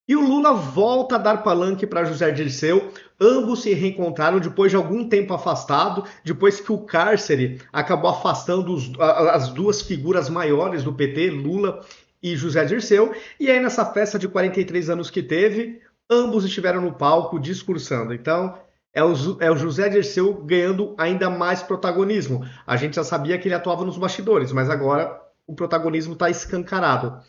E o Lula volta a dar palanque para José Dirceu. Ambos se reencontraram depois de algum tempo afastado, depois que o cárcere acabou afastando as duas figuras maiores do PT, Lula e José Dirceu. E aí, nessa festa de 43 anos que teve, ambos estiveram no palco discursando. Então, é o José Dirceu ganhando ainda mais protagonismo. A gente já sabia que ele atuava nos bastidores, mas agora o protagonismo está escancarado.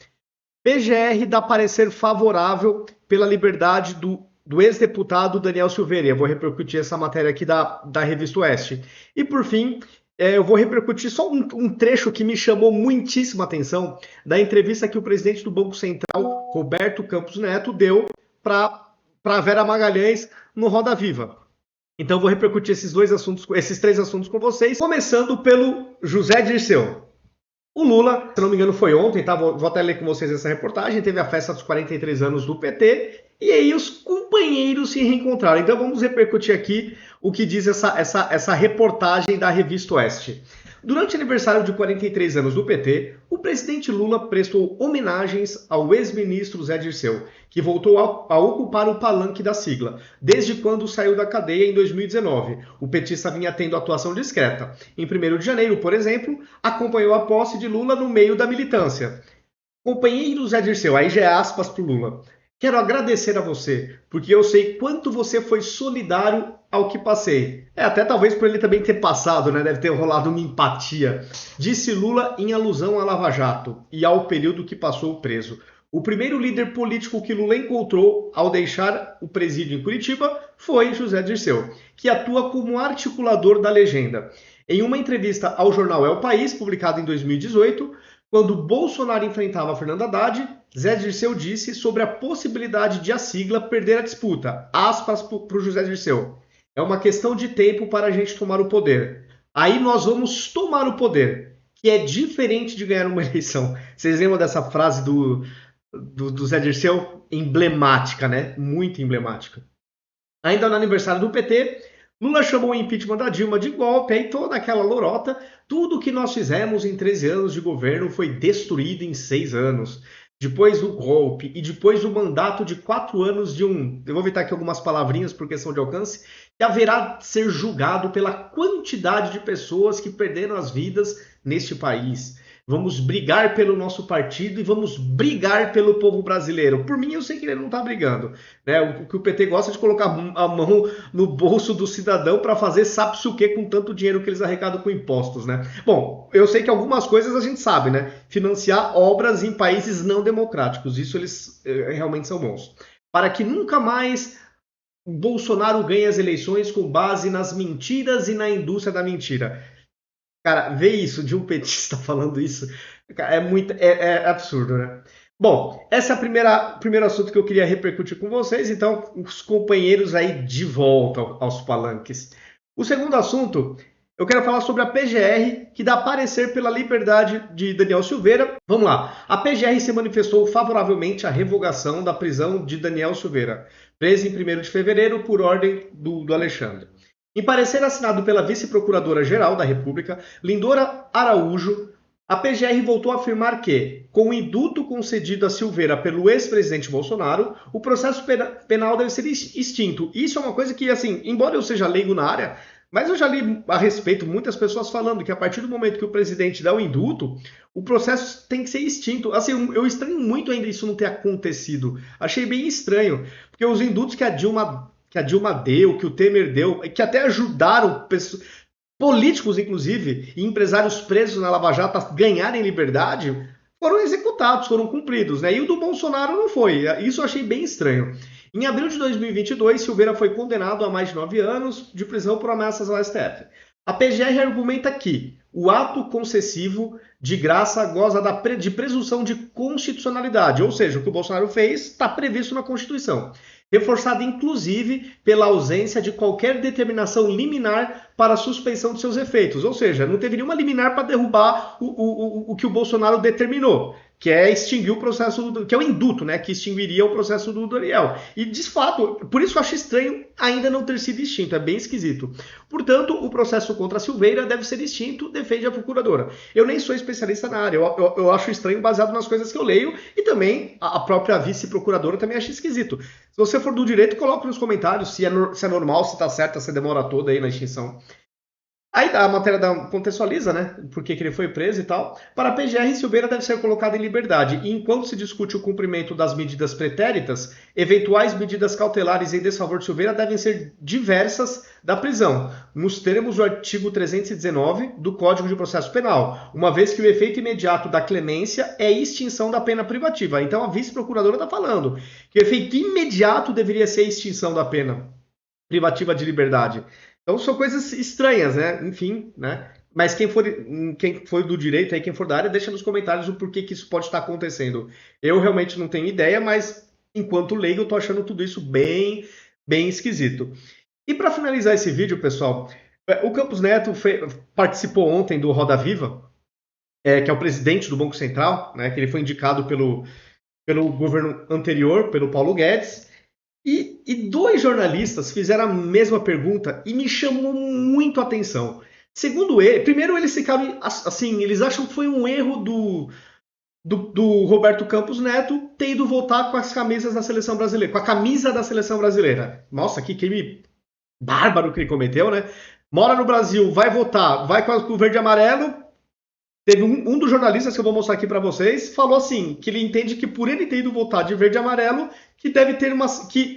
PGR dá parecer favorável pela liberdade do ex-deputado Daniel Silveira. Eu vou repercutir essa matéria aqui da Revista Oeste. E por fim, eu vou repercutir só um trecho que me chamou muitíssima atenção da entrevista que o presidente do Banco Central, Roberto Campos Neto, deu para Vera Magalhães no Roda Viva. Então eu vou repercutir esses três assuntos com vocês, começando pelo José Dirceu. O Lula, se não me engano, foi ontem, tá? Vou até ler com vocês essa reportagem. Teve a festa dos 43 anos do PT e aí os companheiros se reencontraram. Então vamos repercutir aqui o que diz essa reportagem da Revista Oeste. Durante o aniversário de 43 anos do PT, o presidente Lula prestou homenagens ao ex-ministro Zé Dirceu, que voltou a ocupar o palanque da sigla, desde quando saiu da cadeia em 2019. O petista vinha tendo atuação discreta. Em 1º de janeiro, por exemplo, acompanhou a posse de Lula no meio da militância. Companheiro Zé Dirceu, aí já é aspas para o Lula. Quero agradecer a você, porque eu sei quanto você foi solidário ao que passei. Até talvez por ele também ter passado, né? Deve ter rolado uma empatia. Disse Lula em alusão à Lava Jato e ao período que passou preso. O primeiro líder político que Lula encontrou ao deixar o presídio em Curitiba foi José Dirceu, que atua como articulador da legenda. Em uma entrevista ao jornal É o País, publicada em 2018, quando Bolsonaro enfrentava Fernando Haddad, Zé Dirceu disse sobre a possibilidade de a sigla perder a disputa. Aspas para o José Dirceu. É uma questão de tempo para a gente tomar o poder. Aí nós vamos tomar o poder, que é diferente de ganhar uma eleição. Vocês lembram dessa frase do Zé Dirceu? Emblemática, né? Muito emblemática. Ainda no aniversário do PT, Lula chamou o impeachment da Dilma de golpe, aí toda aquela lorota. Tudo que nós fizemos em 13 anos de governo foi destruído em 6 anos. Depois do golpe e depois do mandato de 4 anos de um... Eu vou evitar aqui algumas palavrinhas por questão de alcance. Que haverá de ser julgado pela quantidade de pessoas que perderam as vidas neste país. Vamos brigar pelo nosso partido e vamos brigar pelo povo brasileiro. Por mim, eu sei que ele não está brigando. Né? O que o PT gosta de colocar a mão no bolso do cidadão para fazer sabe-se o que com tanto dinheiro que eles arrecadam com impostos. Né? Bom, eu sei que algumas coisas a gente sabe, né? Financiar obras em países não democráticos. Isso eles realmente são bons. Para que nunca mais Bolsonaro ganhe as eleições com base nas mentiras e na indústria da mentira. Cara, ver isso de um petista falando isso é absurdo, né? Bom, esse é o primeiro assunto que eu queria repercutir com vocês, então os companheiros aí de volta aos palanques. O segundo assunto, eu quero falar sobre a PGR, que dá parecer pela liberdade de Daniel Silveira. Vamos lá, a PGR se manifestou favoravelmente à revogação da prisão de Daniel Silveira, preso em 1º de fevereiro por ordem do Alexandre. Em parecer assinado pela vice-procuradora-geral da República, Lindora Araújo, a PGR voltou a afirmar que, com o indulto concedido a Silveira pelo ex-presidente Bolsonaro, o processo penal deve ser extinto. Isso é uma coisa que, assim, embora eu seja leigo na área, mas eu já li a respeito muitas pessoas falando que a partir do momento que o presidente dá o indulto, o processo tem que ser extinto. Assim, eu estranho muito ainda isso não ter acontecido. Achei bem estranho, porque os indultos que a Dilma deu, que o Temer deu, que até ajudaram políticos, inclusive, e empresários presos na Lava Jato a ganharem liberdade, foram executados, foram cumpridos, né? E o do Bolsonaro não foi. Isso eu achei bem estranho. Em abril de 2022, Silveira foi condenado a mais de 9 anos de prisão por ameaças ao STF. A PGR argumenta que o ato concessivo de graça goza de presunção de constitucionalidade, ou seja, o que o Bolsonaro fez está previsto na Constituição, reforçada inclusive pela ausência de qualquer determinação liminar para a suspensão de seus efeitos, ou seja, não teve nenhuma liminar para derrubar o que o Bolsonaro determinou. que é extinguir o processo, que é o induto, né, que extinguiria o processo do Doriel. E, de fato, por isso eu acho estranho ainda não ter sido extinto, é bem esquisito. Portanto, o processo contra a Silveira deve ser extinto, defende a procuradora. Eu nem sou especialista na área, eu acho estranho baseado nas coisas que eu leio, e também a própria vice-procuradora também acha esquisito. Se você for do direito, coloque nos comentários se é normal, se está certo essa demora toda aí na extinção. Aí a matéria contextualiza, né, por que ele foi preso e tal. Para a PGR, Silveira deve ser colocado em liberdade. E enquanto se discute o cumprimento das medidas pretéritas, eventuais medidas cautelares em desfavor de Silveira devem ser diversas da prisão, nos termos do artigo 319 do Código de Processo Penal, uma vez que o efeito imediato da clemência é a extinção da pena privativa. Então a vice-procuradora está falando que o efeito imediato deveria ser a extinção da pena privativa de liberdade. Então são coisas estranhas, né? Enfim, né? Mas quem for do direito aí, quem for da área, deixa nos comentários o porquê que isso pode estar acontecendo. Eu realmente não tenho ideia, mas enquanto leigo eu tô achando tudo isso bem, bem esquisito. E para finalizar esse vídeo, pessoal, o Campos Neto participou ontem do Roda Viva, que é o presidente do Banco Central, né? Que ele foi indicado pelo governo anterior, pelo Paulo Guedes. E dois jornalistas fizeram a mesma pergunta e me chamou muito a atenção. Segundo ele, primeiro eles ficaram assim, eles acham que foi um erro do Roberto Campos Neto ter ido votar com as camisas da seleção brasileira, com a camisa da seleção brasileira. Nossa, que crime bárbaro que ele cometeu, né? Mora no Brasil, vai votar, vai com o verde e amarelo. Teve um dos jornalistas que eu vou mostrar aqui para vocês, falou assim, que ele entende que por ele ter ido votar de verde e amarelo, que deve ter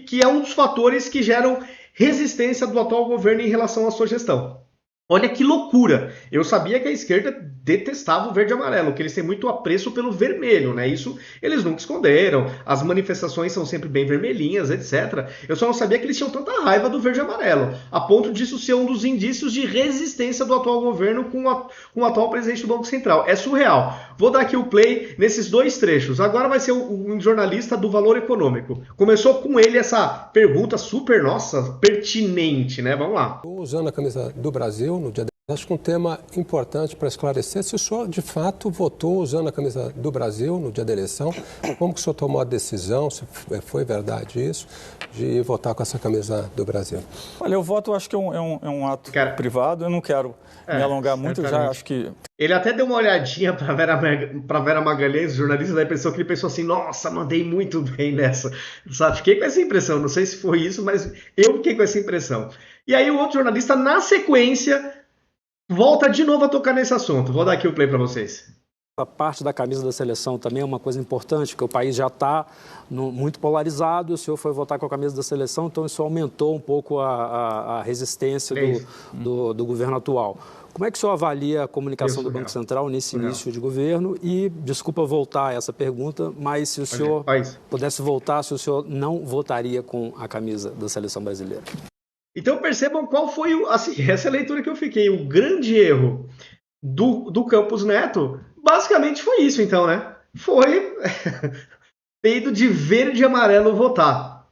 que é um dos fatores que geram resistência do atual governo em relação à sua gestão. Olha que loucura! Eu sabia que a esquerda detestava o verde e amarelo, que eles têm muito apreço pelo vermelho, né? Isso eles nunca esconderam. As manifestações são sempre bem vermelhinhas, etc. Eu só não sabia que eles tinham tanta raiva do verde e amarelo, a ponto disso ser um dos indícios de resistência do atual governo com o atual presidente do Banco Central. É surreal. Vou dar aqui o play nesses dois trechos. Agora vai ser um jornalista do Valor Econômico. Começou com ele essa pergunta super, nossa, pertinente, né? Vamos lá. Usando a camisa do Brasil no dia 10, acho que um tema importante para esclarecer se o senhor de fato votou usando a camisa do Brasil no dia da eleição, como que o senhor tomou a decisão, se foi verdade isso, de votar com essa camisa do Brasil? Olha, eu voto, acho que é um ato privado, eu não quero me alongar muito, já acho que... Ele até deu uma olhadinha para Vera Magalhães, jornalista, da impressão que ele pensou assim, nossa, mandei muito bem nessa, sabe? Fiquei com essa impressão, não sei se foi isso, mas eu fiquei com essa impressão. E aí o outro jornalista, na sequência, volta de novo a tocar nesse assunto. Vou dar aqui o play para vocês. A parte da camisa da seleção também é uma coisa importante, porque o país já está muito polarizado, o senhor foi votar com a camisa da seleção, então isso aumentou um pouco a resistência do governo atual. Como é que o senhor avalia a comunicação do Banco Central nesse início de governo? E, desculpa voltar a essa pergunta, mas se o senhor pudesse voltar, se o senhor não votaria com a camisa da seleção brasileira? Então percebam qual foi, assim, essa é a leitura que eu fiquei. O grande erro do Campos Neto, basicamente foi isso, então, né? Foi ter ido de verde e amarelo votar.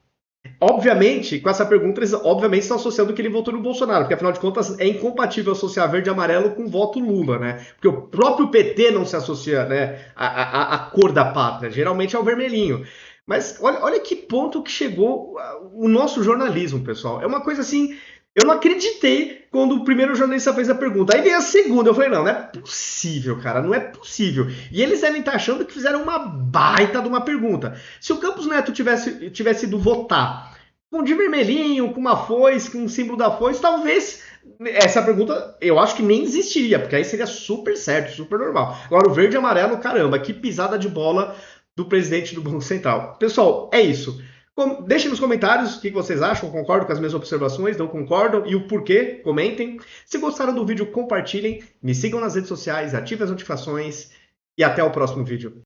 Obviamente, com essa pergunta, eles obviamente estão associando que ele votou no Bolsonaro, porque afinal de contas é incompatível associar verde e amarelo com voto Lula, né? Porque o próprio PT não se associa, né, à cor da pátria, geralmente é o vermelhinho. Mas olha que ponto que chegou o nosso jornalismo, pessoal. É uma coisa assim, eu não acreditei quando o primeiro jornalista fez a pergunta. Aí veio a segunda, eu falei, não é possível, cara, não é possível. E eles devem estar achando que fizeram uma baita de uma pergunta. Se o Campos Neto tivesse ido votar com de vermelhinho, com uma foice, com um símbolo da foice, talvez essa pergunta eu acho que nem existiria, porque aí seria super certo, super normal. Agora o verde e amarelo, caramba, que pisada de bola do presidente do Banco Central. Pessoal, é isso. Deixem nos comentários o que vocês acham, concordam com as minhas observações, não concordam e o porquê, comentem. Se gostaram do vídeo, compartilhem, me sigam nas redes sociais, ativem as notificações e até o próximo vídeo.